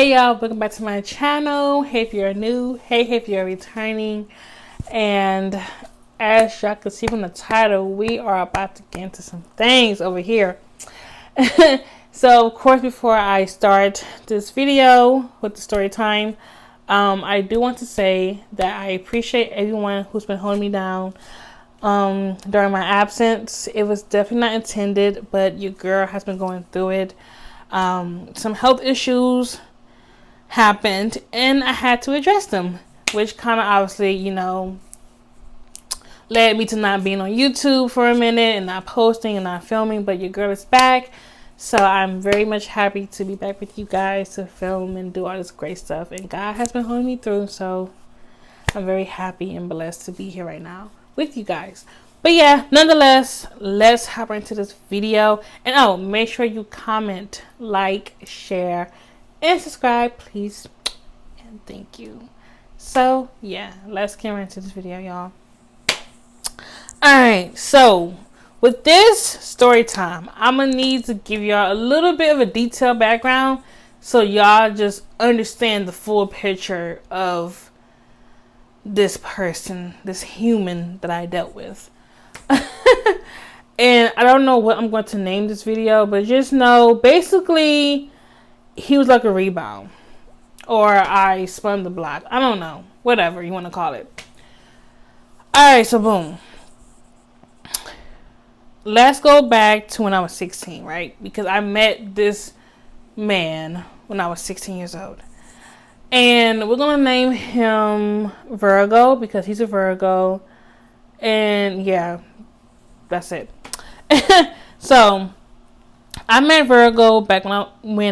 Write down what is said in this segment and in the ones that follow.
Hey y'all, welcome back to my channel. Hey if you're new, hey if you're returning. And as y'all can see from the title, we are about to get into some things over here. So of course, before I start this video with the story time, I do want to say that I appreciate everyone who's been holding me down during my absence. It was definitely not intended, but your girl has been going through it. Some health issues happened and I had to address them, which kind of obviously, led me to not being on YouTube for a minute and not posting and not filming, but your girl is back. So I'm very much happy to be back with you guys to film and do all this great stuff. And God has been holding me through, so I'm very happy and blessed to be here right now with you guys. But yeah, nonetheless, let's hop right into this video. And make sure you comment, like, share, and subscribe, please. And thank you. So yeah, let's get right into this video, y'all. Alright, so with this story time, I'm gonna need to give y'all a little bit of a detailed background so y'all just understand the full picture of this person, this human that I dealt with. And I don't know what I'm going to name this video, but just know basically he was like a rebound, or I spun the block. I don't know, whatever you want to call it. Alright, so boom, let's go back to when I was 16, right? Because I met this man when I was 16 years old. And we're going to name him Virgo because he's a Virgo. And yeah, that's it. So I met Virgo back when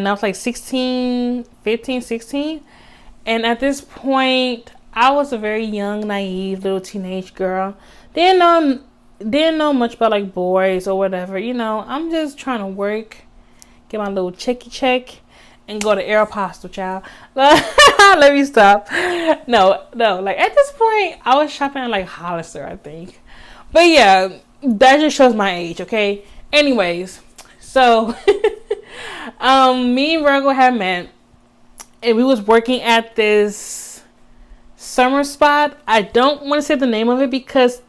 I was like 15, 16. And at this point, I was a very young, naive little teenage girl. Didn't know much about like boys or whatever. I'm just trying to work, get my little check, and go to Aeropostale, child. Let me stop. No. Like at this point, I was shopping at like Hollister, I think. But yeah, that just shows my age, okay? Anyways, so me and Virgo had met, and we was working at this summer spot. I don't want to say the name of it because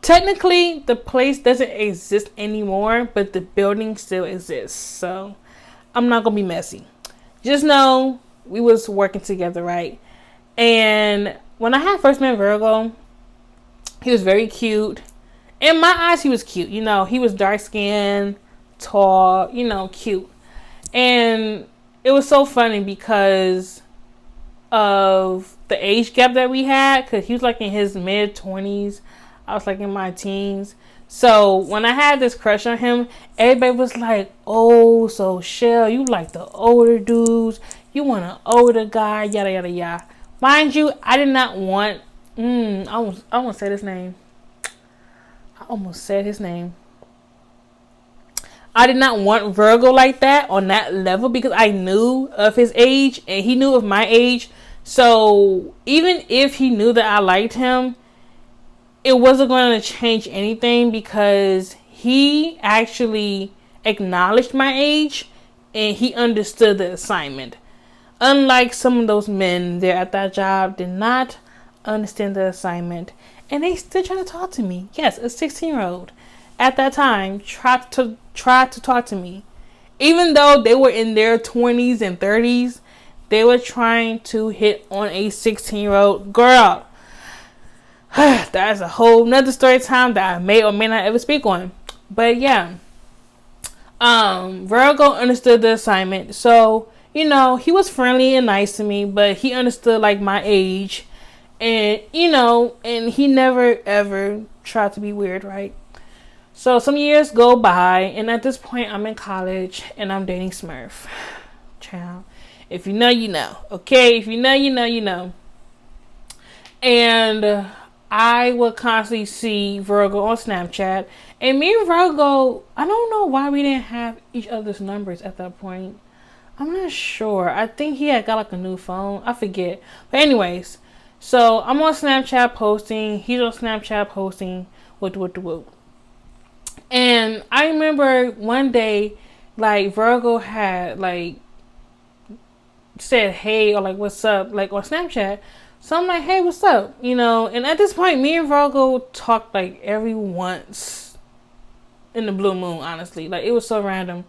technically the place doesn't exist anymore, but the building still exists. So I'm not gonna be messy. Just know we was working together, right? And when I had first met Virgo, he was very cute. In my eyes, he was cute. He was dark skinned, tall, cute. And it was so funny because of the age gap that we had, because he was like in his mid 20s. I was like in my teens. So when I had this crush on him, everybody was like, "Oh, so Shell, you like the older dudes. You want an older guy, yada, yada, yada." Mind you, I did not want... I almost said his name. I did not want Virgo like that on that level because I knew of his age and he knew of my age. So even if he knew that I liked him, it wasn't going to change anything because he actually acknowledged my age and he understood the assignment. Unlike some of those men there at that job did not understand the assignment, and they still try to talk to me. Yes, a 16-year-old at that time tried to talk to me, even though they were in their 20s and 30s. They were trying to hit on a 16-year-old girl. That's a whole nother story time that I may or may not ever speak on. But yeah, Virgo understood the assignment, so he was friendly and nice to me, but he understood like my age. And, and he never, ever tried to be weird, right? So some years go by, and at this point, I'm in college, and I'm dating Smurf. Child. If you know, you know. Okay? If you know, you know, you know. And I would constantly see Virgo on Snapchat. And me and Virgo, I don't know why we didn't have each other's numbers at that point. I'm not sure. I think he had got like a new phone. I forget. But anyways... So I'm on Snapchat posting. He's on Snapchat posting. Whoop. And I remember one day, like Virgo had like said hey or like what's up like on Snapchat. So I'm like, hey, what's up? You know, and at this point, me and Virgo talked like every once in the blue moon, honestly. Like, it was so random.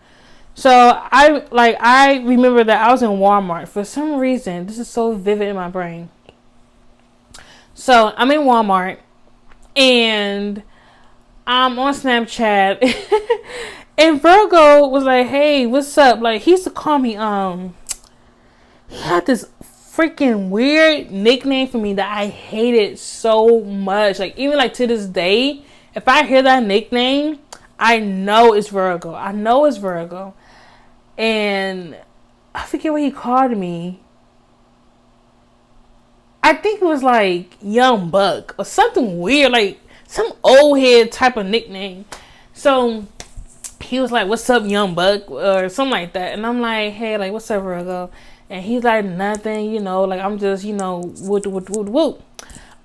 So I remember that I was in Walmart. For some reason, this is so vivid in my brain. So I'm in Walmart and I'm on Snapchat and Virgo was like, hey, what's up? Like, he used to call me, he had this freaking weird nickname for me that I hated so much. Like, even like to this day, if I hear that nickname, I know it's Virgo. And I forget what he called me. I think it was like Young Buck or something weird, like some old head type of nickname. So he was like, what's up, Young Buck, or something like that. And I'm like, hey, like, what's up, Virgo? And he's like, nothing, you know, like, I'm just, you know, whoop.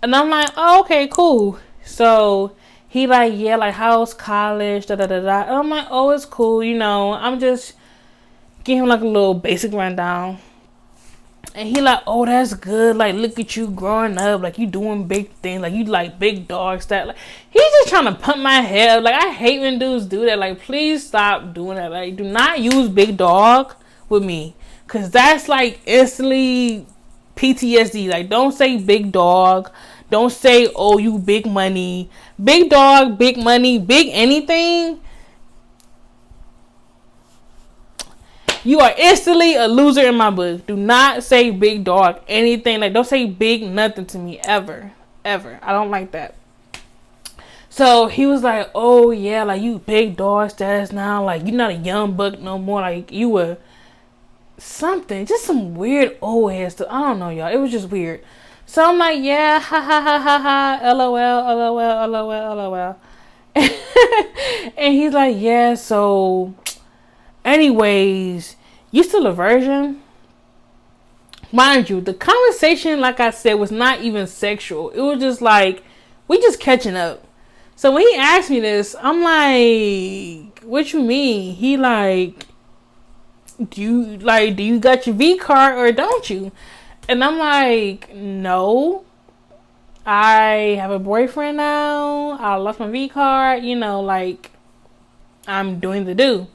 And I'm like, oh, okay, cool. So he like, yeah, like, how's college, da-da-da-da. And I'm like, oh, it's cool, you know, I'm just giving him like a little basic rundown. And he like, oh, that's good, like, look at you growing up, like, you doing big things, like, you like big dog stuff. Like, he's just trying to pump my head. Like, I hate when dudes do that. Like, please stop doing that. Like, do not use big dog with me. Cause that's like instantly PTSD. Like, don't say big dog. Don't say, oh, you big money. Big dog, big money, big anything. You are instantly a loser in my book. Do not say big dog anything. Like, don't say big nothing to me ever. Ever. I don't like that. So he was like, oh yeah, like, you big dog status now. Like, you're not a young buck no more. Like, you were something, just some weird old head stuff. I don't know, y'all. It was just weird. So I'm like, yeah, ha ha ha ha ha, lol. And he's like, yeah, so anyways, you still a virgin? Mind you, the conversation, like I said, was not even sexual. It was just like, we just catching up. So when he asked me this, I'm like, what you mean? He like, do you got your V card or don't you? And I'm like, no, I have a boyfriend now. I lost my V card, you know, like, I'm doing the do.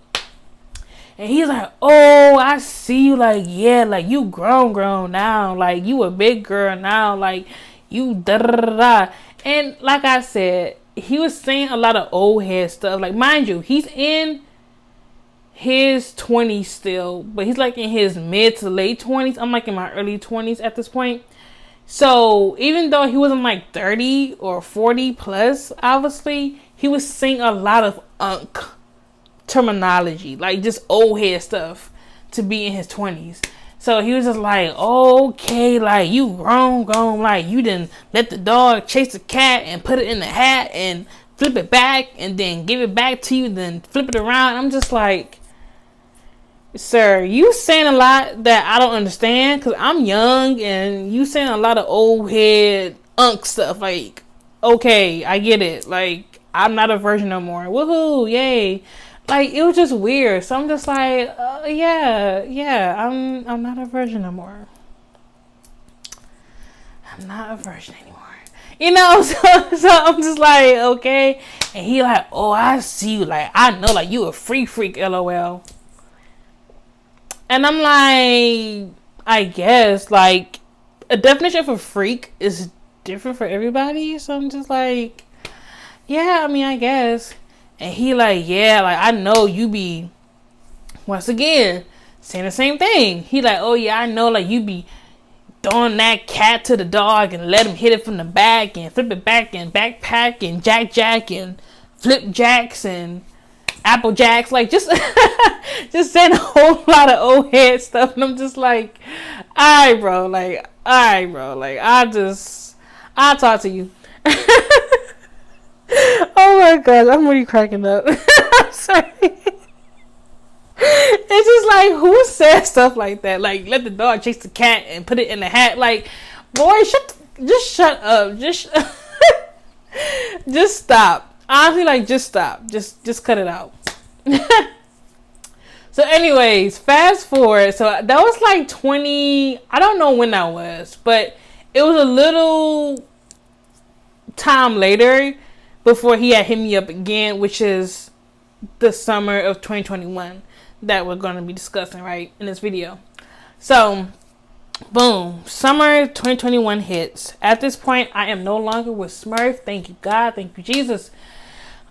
And he's like, oh, I see you, like, yeah, like, you grown now, like, you a big girl now, like, you da da da da. And like I said, he was saying a lot of old head stuff. Like, mind you, he's in his 20s still, but he's like in his mid to late 20s. I'm like in my early 20s at this point. So even though he wasn't like 30 or 40 plus, obviously, he was saying a lot of terminology, like just old head stuff to be in his 20s. So he was just like, oh, okay, like, you grown, like, you didn't let the dog chase the cat and put it in the hat and flip it back and then give it back to you, then flip it around. I'm just like, sir, you saying a lot that I don't understand, because I'm young, and you saying a lot of old head stuff. Like, okay, I get it. Like, I'm not a virgin no more. Woohoo, yay. Like, it was just weird. So I'm just like, yeah, I'm not a virgin no more. I'm not a virgin anymore. You know, so I'm just like, okay. And he like, oh, I see you. Like, I know, like, you a freak, lol. And I'm like, I guess, like, a definition for freak is different for everybody. So I'm just like, yeah, I mean, I guess. And he like, yeah, like, I know you be, once again, saying the same thing. He like, oh yeah, I know, like, you be throwing that cat to the dog and let him hit it from the back and flip it back and backpack and jack and flip jacks and apple jacks. Like, just just saying a whole lot of old head stuff. And I'm just like, alright, bro, like, I'll talk to you. Oh my god, I'm really cracking up. I'm sorry. It's just like, who says stuff like that? Like, let the dog chase the cat and put it in the hat. Like, boy, shut up. Just stop. Honestly, like, just stop. Just cut it out. So anyways, fast forward. So that was like 20, I don't know when that was, but it was a little time later before he had hit me up again, which is the summer of 2021 that we're going to be discussing right in this video. So boom, summer 2021 hits. At this point, I am no longer with Smurf. Thank you, God. Thank you, Jesus.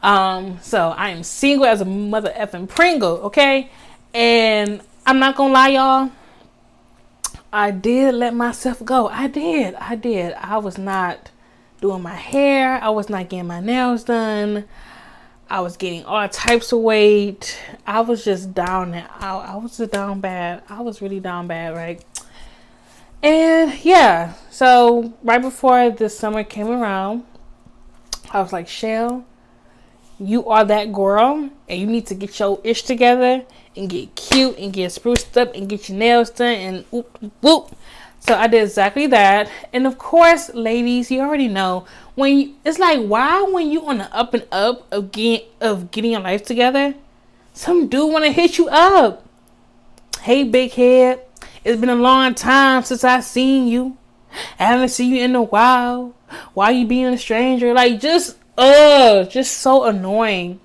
So I am single as a mother effing Pringle, okay? And I'm not gonna lie, y'all. I did let myself go. I did. I was not doing my hair. I was not getting my nails done. I was getting all types of weight. I was just down and out. I was just down bad. I was really down bad, right? And yeah, so right before this summer came around, I was like, Shell, you are that girl, and you need to get your ish together and get cute and get spruced up and get your nails done and whoop. So I did exactly that. And of course, ladies, you already know it's like, why when you on the up and up of getting your life together, some dude want to hit you up. Hey, big head, it's been a long time since I seen you. I haven't seen you in a while. Why you being a stranger? Like, just so annoying.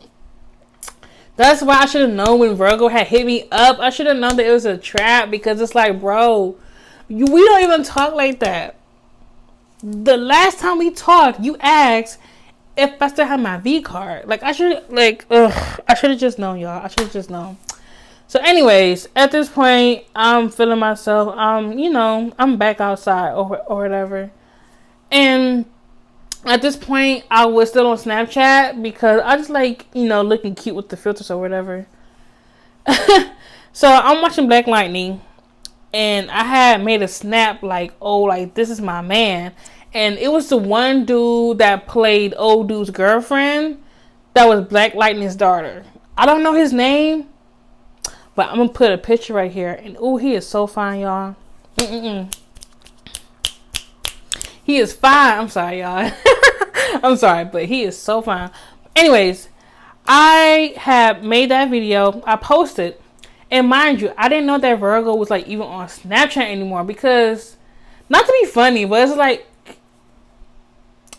That's why I should have known when Virgo had hit me up. I should have known that it was a trap, because it's like, bro, we don't even talk like that. The last time we talked, you asked if I still have my V card. Like, I should have just known, y'all. I should have just known. So anyways, at this point, I'm feeling myself. I'm back outside or whatever. And at this point, I was still on Snapchat because I just like, looking cute with the filters or whatever. So I'm watching Black Lightning, and I had made a snap like, this is my man. And it was the one dude that played old dude's girlfriend that was Black Lightning's daughter. I don't know his name, but I'm going to put a picture right here. And he is so fine, y'all. He is fine. I'm sorry, y'all. I'm sorry, but he is so fine. Anyways, I have made that video. I posted. And mind you, I didn't know that Virgo was like even on Snapchat anymore, because, not to be funny, but it's like,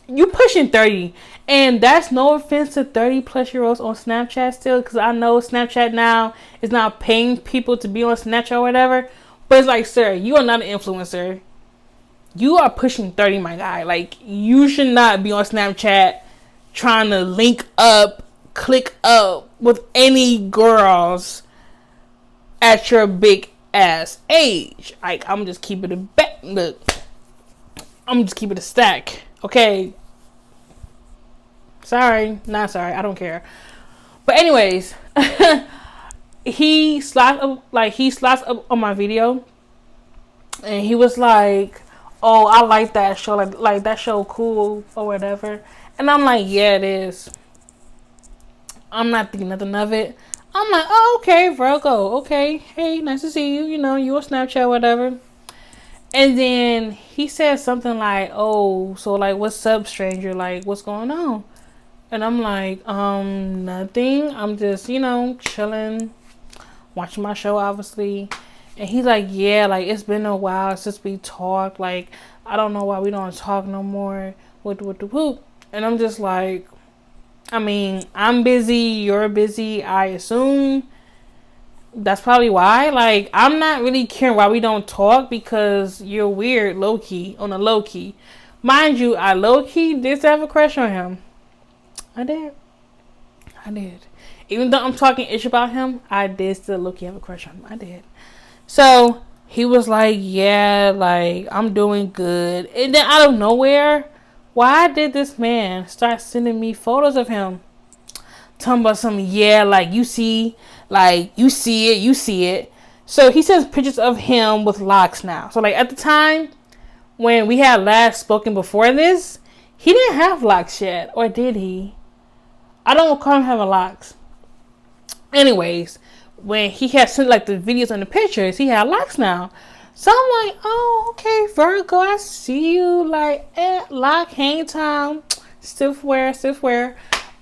you pushing 30. And that's no offense to 30 plus year olds on Snapchat still, because I know Snapchat now is not paying people to be on Snapchat or whatever. But it's like, sir, you are not an influencer. You are pushing 30, my guy. Like, you should not be on Snapchat trying to link up, click up with any girls at your big ass age. Like, I'm just keeping it back. Look, I'm just keeping it a stack. Okay. Sorry. Not sorry. I don't care. But anyways, he slapped up on my video, and he was like, oh, I like that show. Like that show cool or whatever. And I'm like, yeah, it is. I'm not thinking nothing of it. I'm like, oh, okay, Virgo. Okay. Hey, nice to see you. You on Snapchat, whatever. And then he said something like, oh, so like, what's up, stranger? Like, what's going on? And I'm like, nothing. I'm just, chilling, watching my show, obviously. And he's like, yeah, like, it's been a while since we talked. Like, I don't know why we don't talk no more. What the whoop. And I'm just like, I mean, I'm busy. You're busy. I assume that's probably why. Like, I'm not really caring why we don't talk, because you're weird, low-key, on a low-key. Mind you, I low-key did have a crush on him. I did. Even though I'm talking ish about him, I did still low-key have a crush on him. I did. So he was like, yeah, like, I'm doing good. And then out of nowhere, why did this man start sending me photos of him? Talking about something, yeah, like, you see it. So he sends pictures of him with locks now. So like, at the time when we had last spoken before this, he didn't have locks yet. Or did he? I don't recall him having locks. Anyways, when he had sent like the videos and the pictures, he had locks now. So I'm like, oh, okay, Virgo, I see you. Like, lock, hang time, stiff wear.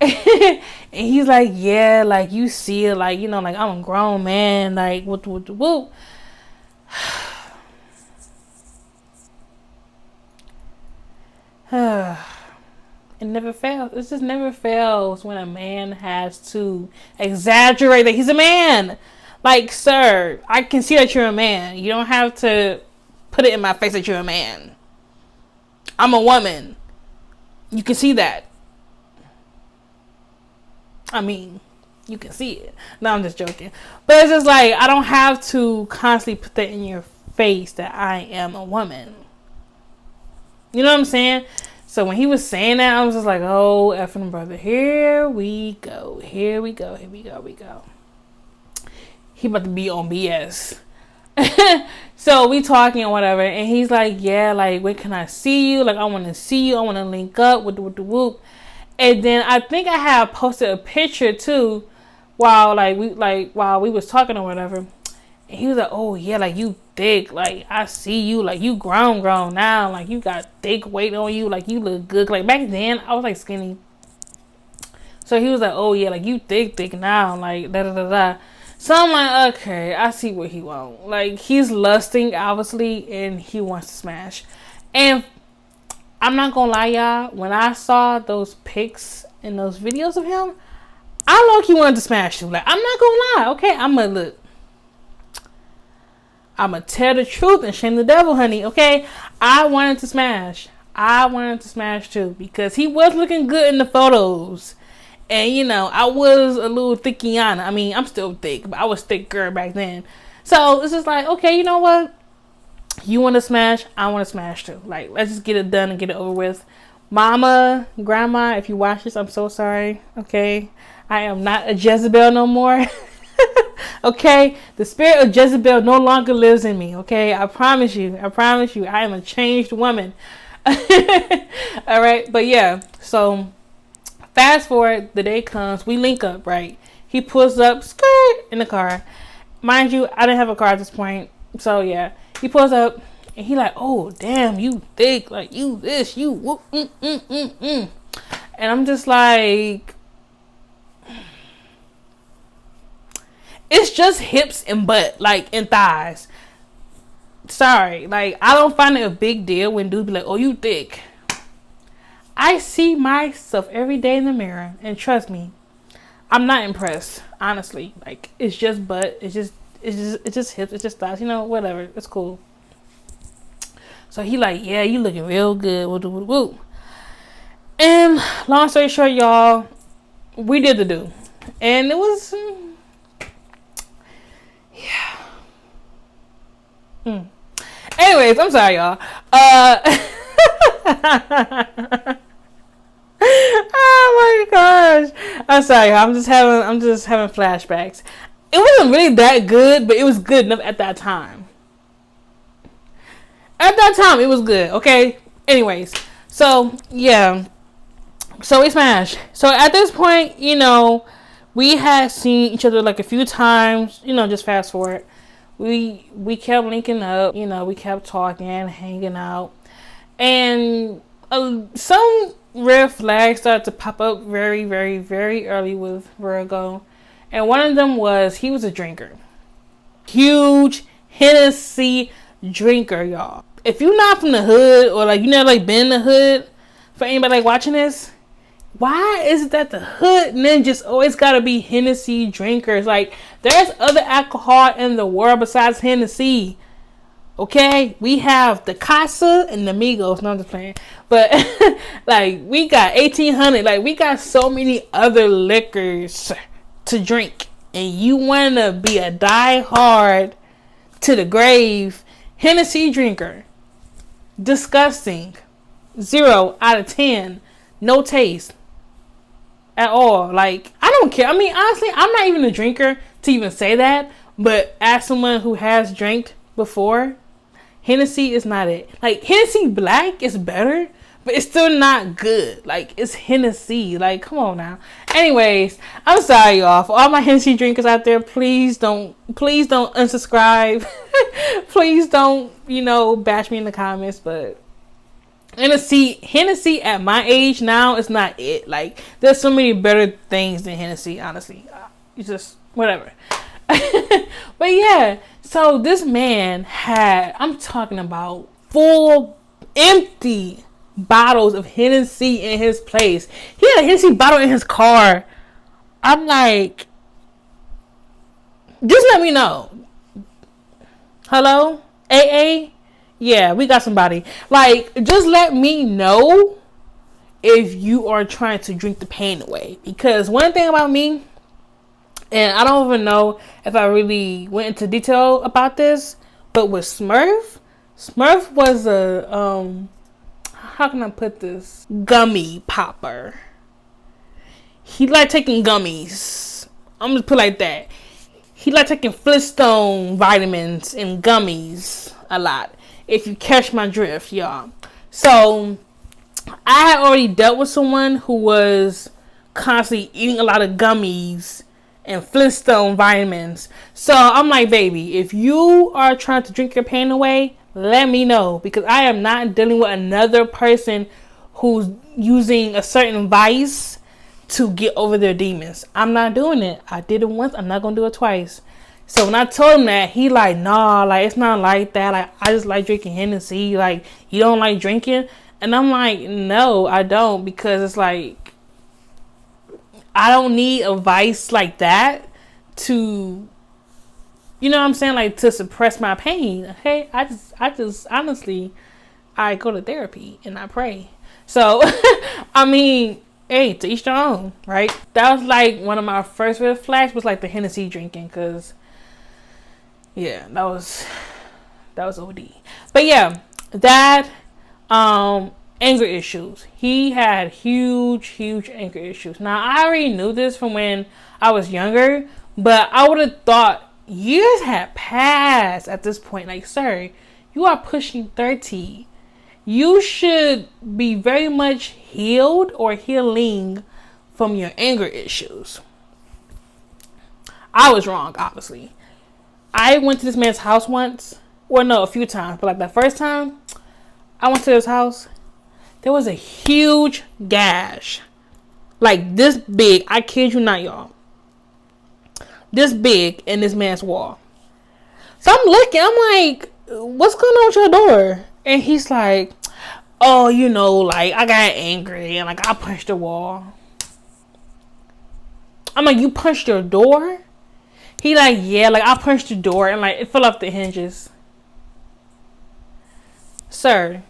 And he's like, yeah, like you see it, like, you know, like I'm a grown man, like what the whoop. It never fails. It just never fails when a man has to exaggerate that he's a man. Like, sir, I can see that you're a man. You don't have to put it in my face that you're a man. I'm a woman. You can see that. I mean, you can see it. No, I'm just joking. But it's just like, I don't have to constantly put that in your face that I am a woman. You know what I'm saying? So when he was saying that, I was just like, oh, effing brother, here we go. He about to be on BS. So we talking or whatever, and he's like, yeah, like, when can I see you? Like, I want to see you. I want to link up with the whoop. And then I think I had posted a picture too while we was talking or whatever. And he was like, oh yeah, like you thick, like I see you, like you grown now, like you got thick weight on you, like you look good. Like back then I was like skinny. So he was like, oh yeah, like you thick now, like da da da da. So I'm like, okay, I see what he wants. Like he's lusting obviously, and he wants to smash. And I'm not gonna lie, y'all, when I saw those pics and those videos of him, I low-key wanted to smash him. Like, I'm not gonna lie, okay? I'ma tell the truth and shame the devil, honey, okay? I wanted to smash too, because he was looking good in the photos. And, you know, I was a little thickiana. I mean, I'm still thick, but I was thicker back then. So, it's just like, okay, you know what? You want to smash, I want to smash too. Like, let's just get it done and get it over with. Mama, grandma, if you watch this, I'm so sorry, okay? I am not a Jezebel no more. Okay? The spirit of Jezebel no longer lives in me, okay? I promise you. I am a changed woman. Alright, but yeah. So, fast forward, the day comes, we link up, right? He pulls up, skirt, in the car. Mind you, I didn't have a car at this point. So, yeah. He pulls up, and he like, oh, damn, you thick. Like, you this, you whoop, And I'm just like, it's just hips and butt, like, and thighs. Sorry. Like, I don't find it a big deal when dudes be like, oh, you thick. I see myself every day in the mirror, and trust me, I'm not impressed, honestly. Like, it's just butt. It's just hips. It's just thighs. You know, whatever. It's cool. So he like, yeah, you looking real good. Woo. And long story short, y'all, we did the do, and it was, yeah. Anyways, I'm sorry, y'all. Oh my gosh, I'm sorry, y'all. I'm just having flashbacks. It wasn't really that good, but it was good enough at that time. At that time, it was good, okay? Anyways, so, yeah. So, we smashed. So, at this point, you know, we had seen each other, like, a few times. You know, just fast forward. We kept linking up. You know, we kept talking, hanging out. And some red flags started to pop up very, very, very early with Virgo. And one of them was he was a drinker. Huge Hennessy drinker, y'all. If you're not from the hood, or like you never like been in the hood, for anybody like watching this, why is it that the hood ninjas always gotta be Hennessy drinkers? Like, there's other alcohol in the world besides Hennessy. Okay, we have the Casa and the Migos. No, I'm just playing. But like, we got 1800. Like, we got so many other liquors to drink, and you wanna be a die-hard to the grave Hennessy drinker. Disgusting. 0 out of 10. No taste at all. Like, I don't care. I mean, honestly, I'm not even a drinker to even say that, but as someone who has drank before, Hennessy is not it. Like, Hennessy Black is better, but it's still not good. Like, it's Hennessy. Like, come on now. Anyways, I'm sorry, y'all. For all my Hennessy drinkers out there, please don't unsubscribe. Please don't, bash me in the comments. But Hennessy at my age now is not it. Like, there's so many better things than Hennessy, honestly. It's just whatever. But yeah, so this man had, I'm talking about full empty bottles of Hennessy in his place. He had a Hennessy bottle in his car. I'm like, just let me know. Hello? AA? Yeah, we got somebody. Like, just let me know if you are trying to drink the pain away. Because one thing about me, and I don't even know if I really went into detail about this, but with Smurf was a, how can I put this? Gummy popper. He liked taking gummies. I'm just put it like that. He liked taking Flintstone vitamins and gummies a lot. If you catch my drift, y'all. So, I had already dealt with someone who was constantly eating a lot of gummies and Flintstone vitamins. So, I'm like, baby, if you are trying to drink your pain away, let me know. Because I am not dealing with another person who's using a certain vice to get over their demons. I'm not doing it. I did it once. I'm not going to do it twice. So when I told him that, he like, nah, like, it's not like that. Like, I just like drinking Hennessy. Like, you don't like drinking? And I'm like, no, I don't. Because it's like, I don't need a vice like that to, you know what I'm saying? Like, to suppress my pain. Okay? I just, honestly, I go to therapy and I pray. So, I mean, hey, to each their own, right? That was like one of my first red flags was like the Hennessy drinking. Because, yeah, that was OD. But yeah, that anger issues. He had huge anger issues. Now I already knew this from when I was younger, but I would have thought years had passed at this point. Like, sir, you are pushing 30. You should be very much healed or healing from your anger issues. I was wrong, obviously. I went to this man's house once. Well, no, a few times. But like the first time I went to his house, there was a huge gash. Like this big. I kid you not, y'all. This big in this man's wall. So I'm looking. I'm like, what's going on with your door? And he's like, oh, you know, like, I got angry. And like, I punched the wall. I'm like, you punched your door? He like, yeah, like I punched the door and like it fell off the hinges. Sir,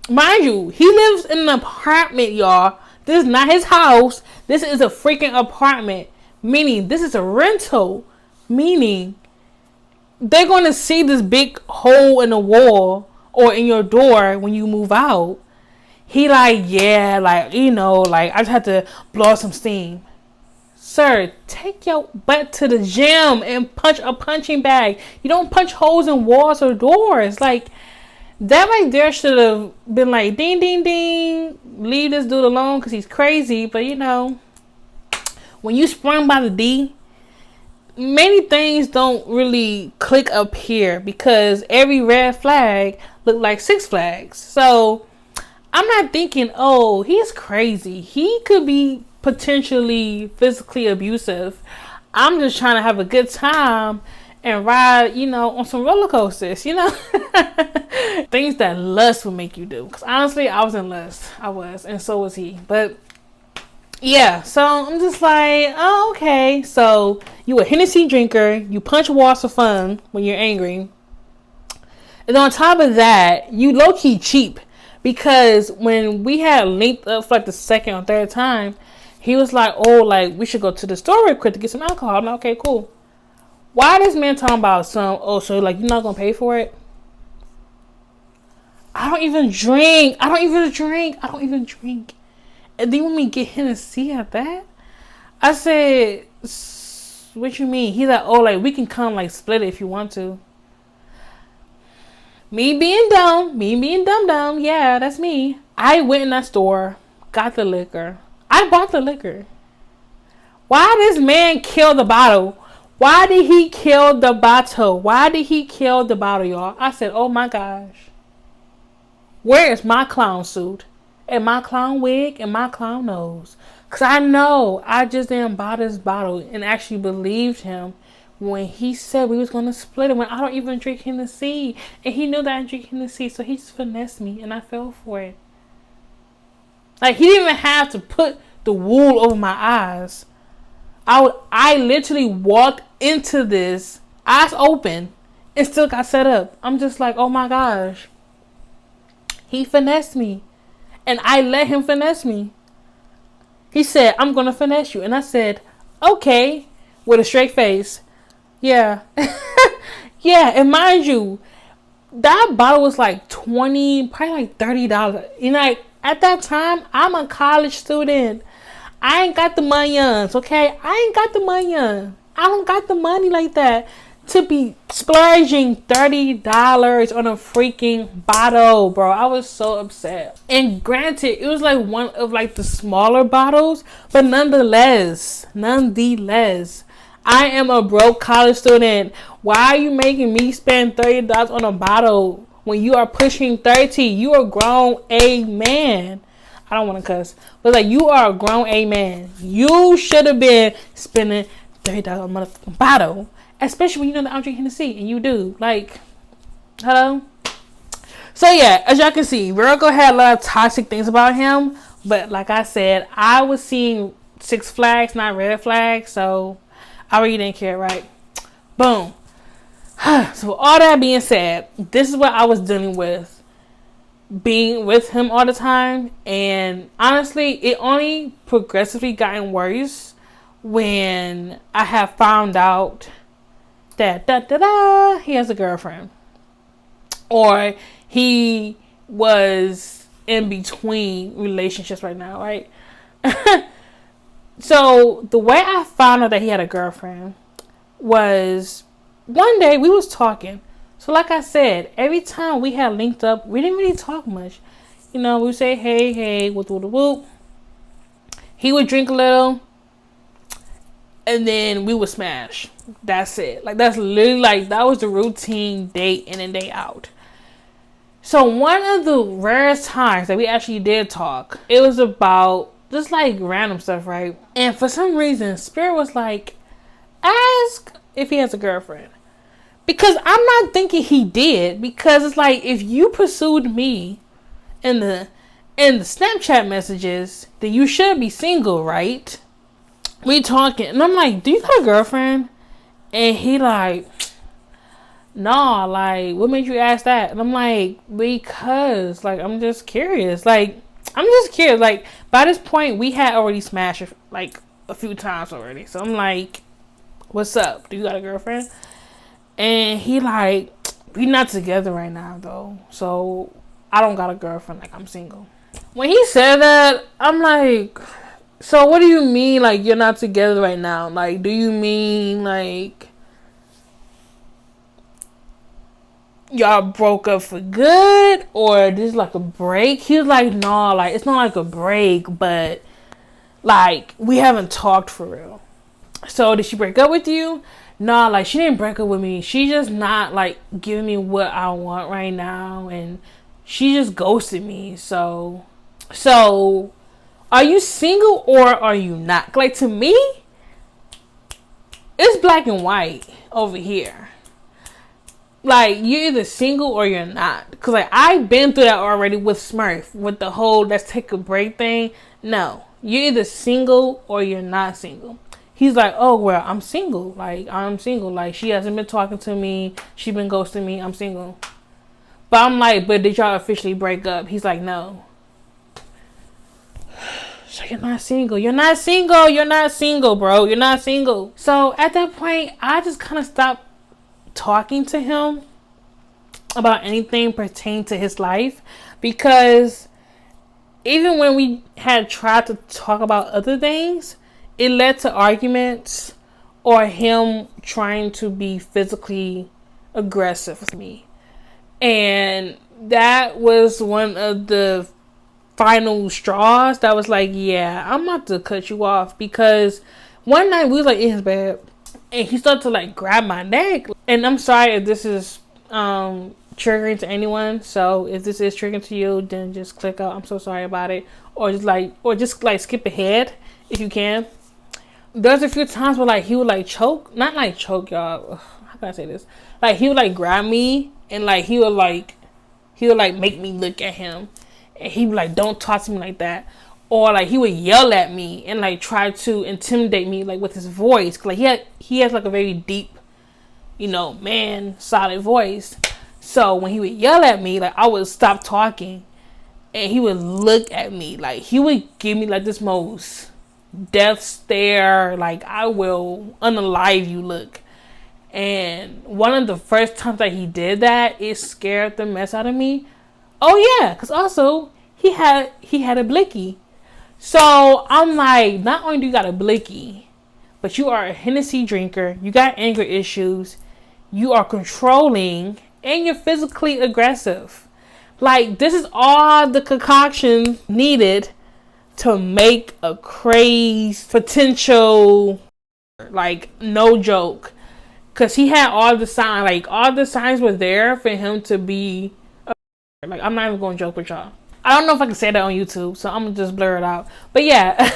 mind you, he lives in an apartment, y'all. This is not his house. This is a freaking apartment. Meaning, this is a rental. Meaning, they're going to see this big hole in the wall or in your door when you move out. He like, yeah, like, you know, like I just had to blow some steam. Sir, take your butt to the gym and punch a punching bag. You don't punch holes in walls or doors. Like, that right there should have been like, ding, ding, ding. Leave this dude alone because he's crazy. But, you know, when you sprung by the D, many things don't really click up here because every red flag looked like 6 flags. So, I'm not thinking, oh, he's crazy. He could be potentially physically abusive. I'm just trying to have a good time and ride, you know, on some roller coasters, you know. Things that lust would make you do. Because honestly, I was in lust. I was. And so was he. But yeah, so I'm just like, oh, okay. So you a Hennessy drinker. You punch walls for fun when you're angry. And on top of that, you low-key cheap. Because when we had linked up for like the second or third time, he was like, oh, like, we should go to the store real quick to get some alcohol. I'm like, okay, cool. Why this man talking about some, oh, so like, you're not going to pay for it? I don't even drink. And then you want me to get Hennessy at that? I said, what you mean? He's like, oh, like, we can come, like, split it if you want to. Me being dumb, yeah, that's me. I went in that store, got the liquor. I bought the liquor. Why this man kill the bottle? Why did he kill the bottle, y'all? I said, oh my gosh. Where is my clown suit? And my clown wig? And my clown nose? Because I know I just didn't buy this bottle and actually believed him when he said we was going to split it when I don't even drink Hennessy. And he knew that I drink Hennessy, so he just finessed me and I fell for it. Like, he didn't even have to put the wool over my eyes. I literally walked into this, eyes open, and still got set up. I'm just like, oh my gosh. He finessed me. And I let him finesse me. He said, I'm going to finesse you. And I said, okay, with a straight face. Yeah. Yeah, and mind you, that bottle was like $20, probably like $30. You know, like, at that time, I'm a college student. I ain't got the money-uns, okay? I ain't got the money-uns. I don't got the money like that to be splurging $30 on a freaking bottle, bro. I was so upset. And granted, it was like one of like the smaller bottles, but nonetheless, I am a broke college student. Why are you making me spend $30 on a bottle when you are pushing 30? You are grown a man. I don't want to cuss, but like, you are a grown a man. You should have been spending $30 on a motherfucking bottle, especially when you know that I'm drinking Hennessy and you do. Like, hello. So yeah, as y'all can see, Virgo had a lot of toxic things about him, but like I said, I was seeing 6 flags, not red flags, so I really didn't care, right? Boom. So all that being said, this is what I was dealing with being with him all the time, and honestly, it only progressively gotten worse when I have found out that he has a girlfriend, or he was in between relationships right now, right? So the way I found out that he had a girlfriend was one day we was talking. So like I said, every time we had linked up, we didn't really talk much. You know, we would say, hey, whoop, whoop, whoop. He would drink a little, and then we would smash. That's it. Like, that's literally, like, that was the routine, day in and day out. So one of the rarest times that we actually did talk, it was about just, like, random stuff, right? And for some reason, Spirit was like, ask if he has a girlfriend. Because I'm not thinking he did. Because it's like, if you pursued me in the Snapchat messages, then you should be single, right? We talking. And I'm like, do you got a girlfriend? And he like, nah, like, what made you ask that? And I'm like, because, like, I'm just curious. Like, by this point, we had already smashed, like, a few times already. So I'm like, what's up? Do you got a girlfriend? And he like, we not together right now though, so I don't got a girlfriend, like, I'm single. When he said that, I'm like, so what do you mean, like, you're not together right now? Like, do you mean, like, y'all broke up for good, or this is like a break? He was like, nah, like, it's not like a break, but like, we haven't talked for real. So did she break up with you? Nah, like, she didn't break up with me. She just not, like, giving me what I want right now. And she just ghosted me. So, are you single or are you not? Like, to me, it's black and white over here. Like, you're either single or you're not. Because, like, I've been through that already with Smurf. With the whole let's take a break thing. No. You're either single or you're not single. He's like, oh, well, I'm single. Like, I'm single. Like, she hasn't been talking to me. She been ghosting me. I'm single. But I'm like, but did y'all officially break up? He's like, no. So you're not single. You're not single. You're not single, bro. You're not single. So at that point, I just kind of stopped talking to him about anything pertaining to his life. Because even when we had tried to talk about other things, it led to arguments or him trying to be physically aggressive with me. And that was one of the final straws that was like, yeah, I'm about to cut you off. Because one night we was like in his bed and he started to like grab my neck. And I'm sorry if this is triggering to anyone. So if this is triggering to you, then just click out. I'm so sorry about it. Or just like skip ahead if you can. There's a few times where like he would like choke. Not like choke, y'all. Ugh, how can I say this? Like he would like grab me and like he would like make me look at him. And he would like, don't talk to me like that. Or like he would yell at me and like try to intimidate me like with his voice. Like he has like a very deep, man, solid voice. So when he would yell at me, like I would stop talking and he would look at me. Like he would give me like this most death stare, like I will unalive you look. And one of the first times that he did that, it scared the mess out of me. Oh yeah, because also he had a blicky. So I'm like, not only do you got a blicky, but you are a Hennessy drinker, you got anger issues, you are controlling, and you're physically aggressive. Like, this is all the concoction needed to make a crazy potential, like, no joke. Because he had all the signs, like, all the signs were there for him to be, like, I'm not even going to joke with y'all. I don't know if I can say that on YouTube, so I'm going to just blur it out. But yeah,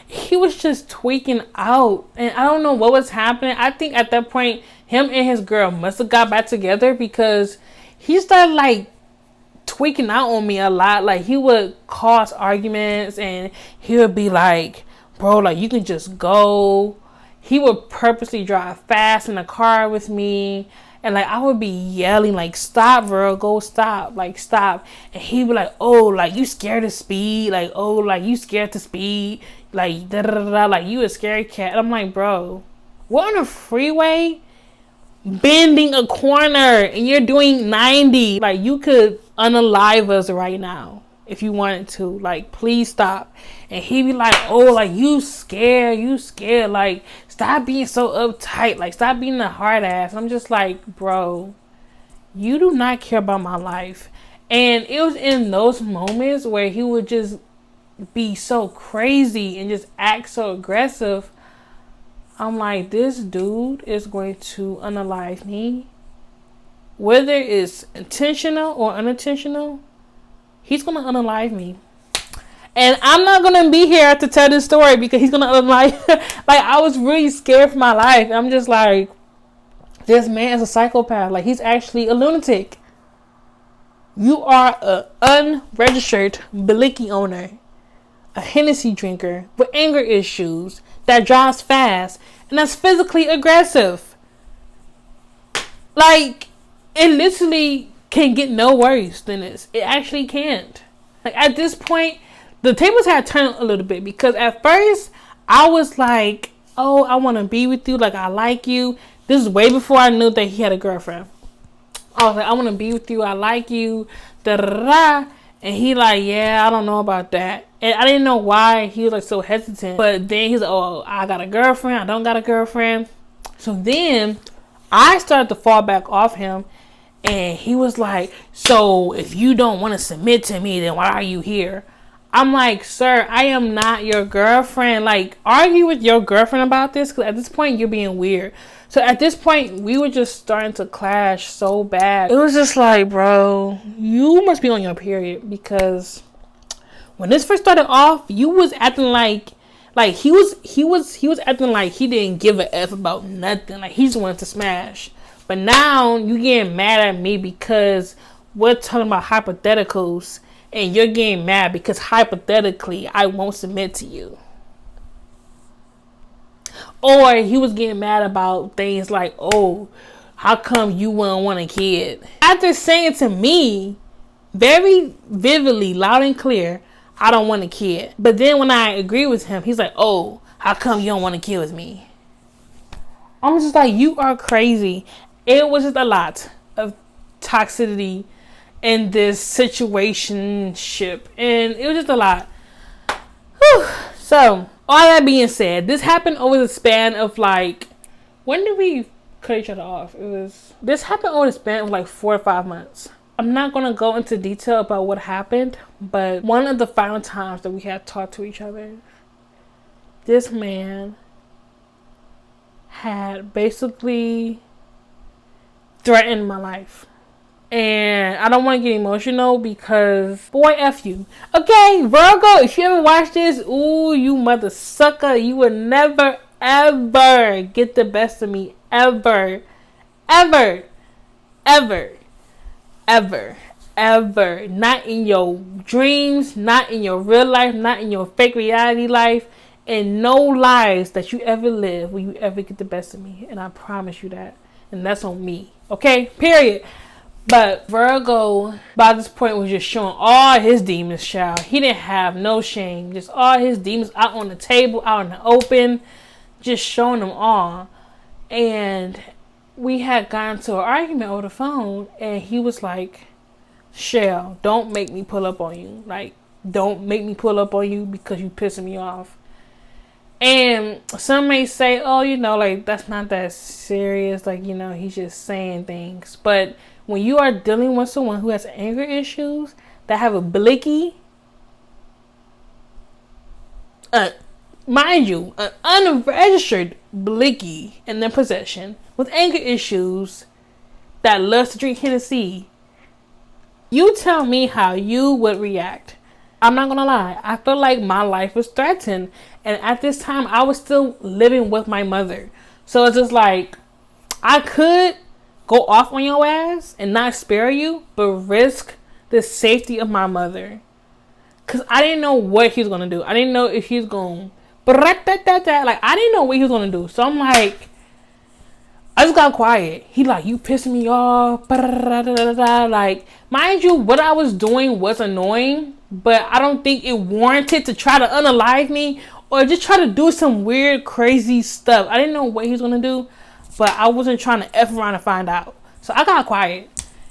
he was just tweaking out. And I don't know what was happening. I think at that point, him and his girl must have got back together because he started, like, tweaking out on me a lot. Like, he would cause arguments and he would be like, bro, like, you can just go. He would purposely drive fast in the car with me. And, like, I would be yelling, like, stop, Virgo, stop. Like, stop. And he'd be like, oh, like, you scared of speed? Like, oh, like, you scared to speed? Like, da-da-da-da. Like, you a scary cat. And I'm like, bro, we're on a freeway bending a corner and you're doing 90. Like, you could unalive us right now if you wanted to. Like, please stop. And he'd be like, oh, like, you scared. Like, stop being so uptight. Like, stop being a hard ass. And I'm just like, bro, you do not care about my life. And it was in those moments where he would just be so crazy and just act so aggressive. I'm like, this dude is going to unalive me. Whether it's intentional or unintentional, he's going to unalive me. And I'm not going to be here to tell this story because he's going to unalive. Like, I was really scared for my life. I'm just like, this man is a psychopath. Like, he's actually a lunatic. You are an unregistered Blicky owner, a Hennessy drinker with anger issues that drives fast and that's physically aggressive. Like, it literally can get no worse than this. It actually can't. Like, at this point, the tables had turned a little bit because at first I was like, oh, I want to be with you. Like, I like you. This is way before I knew that he had a girlfriend. I was like, I want to be with you. I like you. Da da da. And he like, yeah, I don't know about that. And I didn't know why he was like so hesitant. But then he's like, oh, I got a girlfriend. I don't got a girlfriend. So then I started to fall back off him. And he was like, so if you don't want to submit to me, then why are you here? I'm like, sir, I am not your girlfriend. Like, argue with your girlfriend about this. Because at this point, you're being weird. So at this point, we were just starting to clash so bad. It was just like, bro, you must be on your period. Because when this first started off, you was acting like he was acting like he didn't give a F about nothing. Like, he just wanted to smash. But now you getting mad at me because we're talking about hypotheticals. And you're getting mad because hypothetically, I won't submit to you. Or he was getting mad about things like, oh, how come you wouldn't want a kid? After saying to me, very vividly, loud and clear, I don't want a kid. But then when I agree with him, he's like, oh, how come you don't want a kid with me? I'm just like, you are crazy. It was just a lot of toxicity in this situationship, and it was just a lot. Whew. So, all that being said, this happened over the span of like, when did we cut each other off? This happened over the span of like 4 or 5 months. I'm not going to go into detail about what happened, but one of the final times that we had talked to each other, this man had basically threatened my life. And I don't want to get emotional because, boy, F you. Okay, Virgo, if you ever watch this, ooh, you mother sucker. You will never, ever get the best of me. Ever. Ever. Ever. Ever. Ever. Not in your dreams, not in your real life, not in your fake reality life, and no lies that you ever live will you ever get the best of me. And I promise you that. And that's on me. Okay? Period. But Virgo, by this point, was just showing all his demons, child. He didn't have no shame. Just all his demons out on the table, out in the open. Just showing them all. And we had gotten to an argument over the phone. And he was like, Shell, don't make me pull up on you. Like, don't make me pull up on you because you pissing me off. And some may say, oh, like, that's not that serious. Like, he's just saying things. But when you are dealing with someone who has anger issues, that have a blicky, mind you, an unregistered blicky in their possession with anger issues that loves to drink Hennessy, you tell me how you would react. I'm not gonna lie. I feel like my life was threatened. And at this time, I was still living with my mother. So it's just like, I could go off on your ass and not spare you, but risk the safety of my mother. Because I didn't know what he was going to do. I didn't know if he was going like, I didn't know what he was going to do. So I'm like, I just got quiet. He like, you pissing me off. Like, mind you, what I was doing was annoying, but I don't think it warranted to try to unalive me or just try to do some weird, crazy stuff. I didn't know what he was going to do, but I wasn't trying to F around and find out. So I got quiet.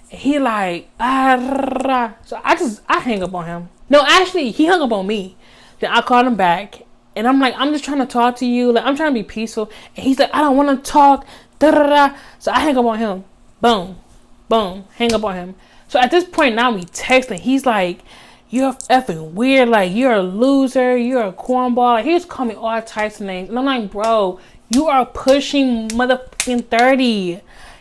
He like, so I hang up on him. No, actually, he hung up on me. Then I called him back. And I'm like, I'm just trying to talk to you. Like, I'm trying to be peaceful. And he's like, I don't want to talk. So I hang up on him. Boom. Boom. Hang up on him. So at this point now we texting. He's like, you're effing weird. Like, you're a loser. You're a cornball. Like, he was calling me all types of names. And I'm like, bro, you are pushing motherfucking 30.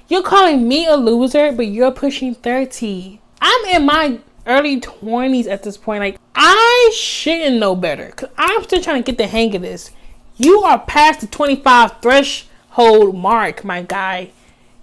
You're calling me a loser, but you're pushing 30. I'm in my early 20s at this point. Like, I shouldn't know better. Because I'm still trying to get the hang of this. You are past the 25 threshold mark, my guy.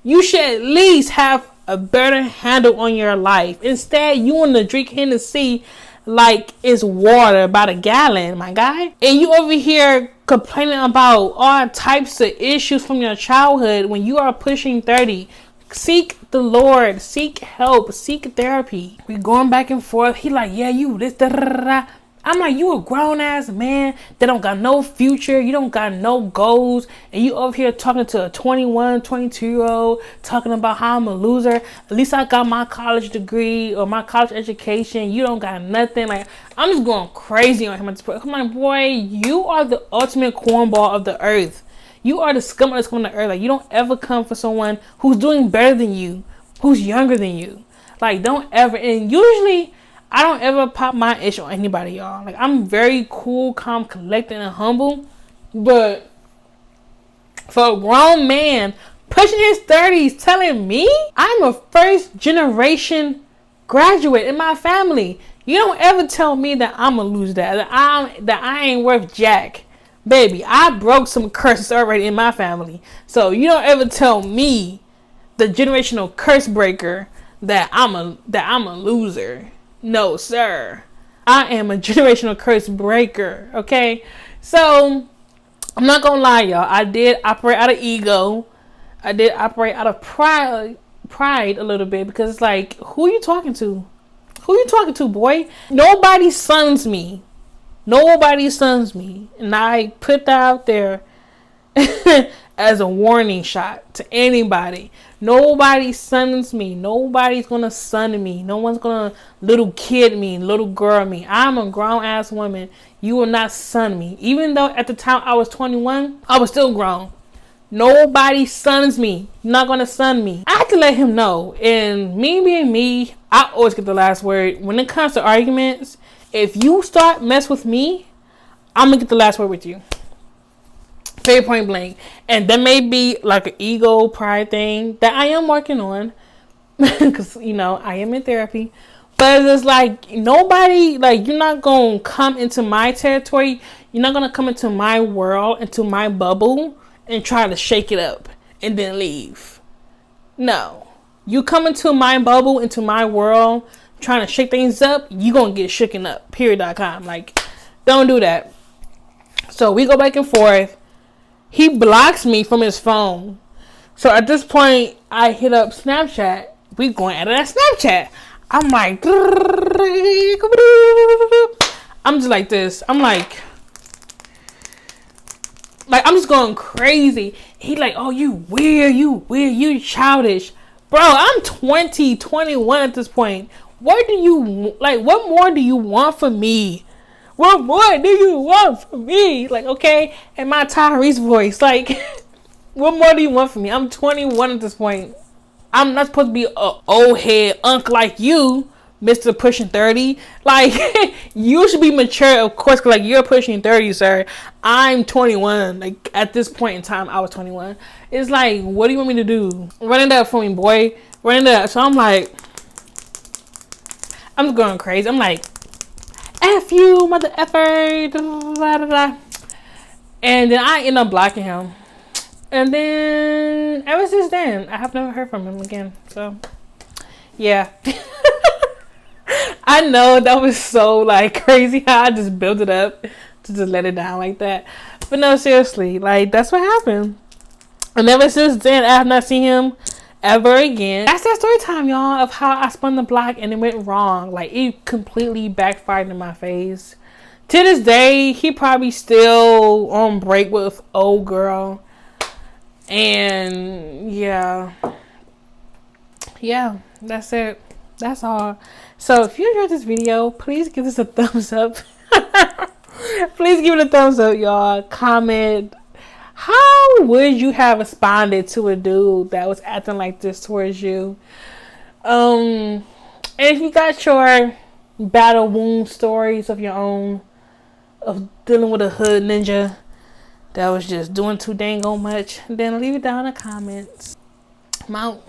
You should at least have a better handle on your life. Instead, you want to drink Hennessy like it's water by the gallon, my guy. And you over here complaining about all types of issues from your childhood when you are pushing 30. Seek the Lord. Seek help. Seek therapy. We going back and forth. He like, yeah, you this, da, da, da, da. I'm like, you a grown ass man that don't got no future. You don't got no goals. And you over here talking to a 21, 22-year-old, talking about how I'm a loser. At least I got my college degree or my college education. You don't got nothing. Like, I'm just going crazy on him at this point. I'm like, boy, you are the ultimate cornball of the earth. You are the scum of the earth. Like, you don't ever come for someone who's doing better than you, who's younger than you. Like, don't ever. And usually, I don't ever pop my issue on anybody, y'all. Like, I'm very cool, calm, collected, and humble. But for a grown man pushing his 30s telling me I'm a first generation graduate in my family, you don't ever tell me that I'm a loser, that I ain't worth jack. Baby, I broke some curses already in my family. So you don't ever tell me, the generational curse breaker, that I'm a loser. No, sir. I am a generational curse breaker. Okay? So I'm not gonna lie, y'all. I did operate out of ego. I did operate out of pride a little bit, because it's like, who are you talking to? Who you talking to, boy? Nobody sons me. Nobody sons me. And I put that out there as a warning shot to anybody. Nobody sons me. Nobody's gonna son me. No one's gonna little kid me, little girl me. I'm a grown ass woman. You will not son me. Even though at the time I was 21, I was still grown. Nobody sons me. You're not gonna son me. I had to let him know. And me being me, I always get the last word. When it comes to arguments, if you start mess with me, I'm gonna get the last word with you. Very point blank. And that may be like an ego pride thing that I am working on, because you know I am in therapy. But it's like nobody, like you're not gonna come into my territory. You're not gonna come into my world, into my bubble, and try to shake it up and then leave. No, you come into my bubble, into my world, trying to shake things up. You gonna get shooken up. Period.com. Like, don't do that. So we go back and forth. He blocks me from his phone. So at this point, I hit up Snapchat. We going out of that Snapchat. I'm like, I'm just like this. I'm like I'm just going crazy. He like, oh, you weird, you childish. Bro, I'm 20, 21 at this point. What more do you want from me? What more do you want from me? Like, okay, in my Tyrese voice, like, what more do you want from me? I'm 21 at this point. I'm not supposed to be a old head unk like you, Mr. Pushing 30. Like, you should be mature, of course, because, like, you're pushing 30, sir. I'm 21. Like, at this point in time, I was 21. It's like, what do you want me to do? Run it up for me, boy. Run it up. So I'm like, I'm just going crazy. I'm like, F you, mother effer. And then I end up blocking him. And then, ever since then, I have never heard from him again. So, yeah. I know that was so, like, crazy how I just built it up to just let it down like that. But no, seriously, like, that's what happened. And ever since then, I have not seen him ever again. That's that story time, y'all, of how I spun the block and it went wrong. Like, it completely backfired in my face. To this day, he probably still on break with old girl. And yeah, that's it. That's all. So if you enjoyed this video, please give us a thumbs up. Please give it a thumbs up, y'all. Comment, how would you have responded to a dude that was acting like this towards you? And if you got your battle wound stories of your own, of dealing with a hood ninja that was just doing too dang much, then leave it down in the comments. I'm out.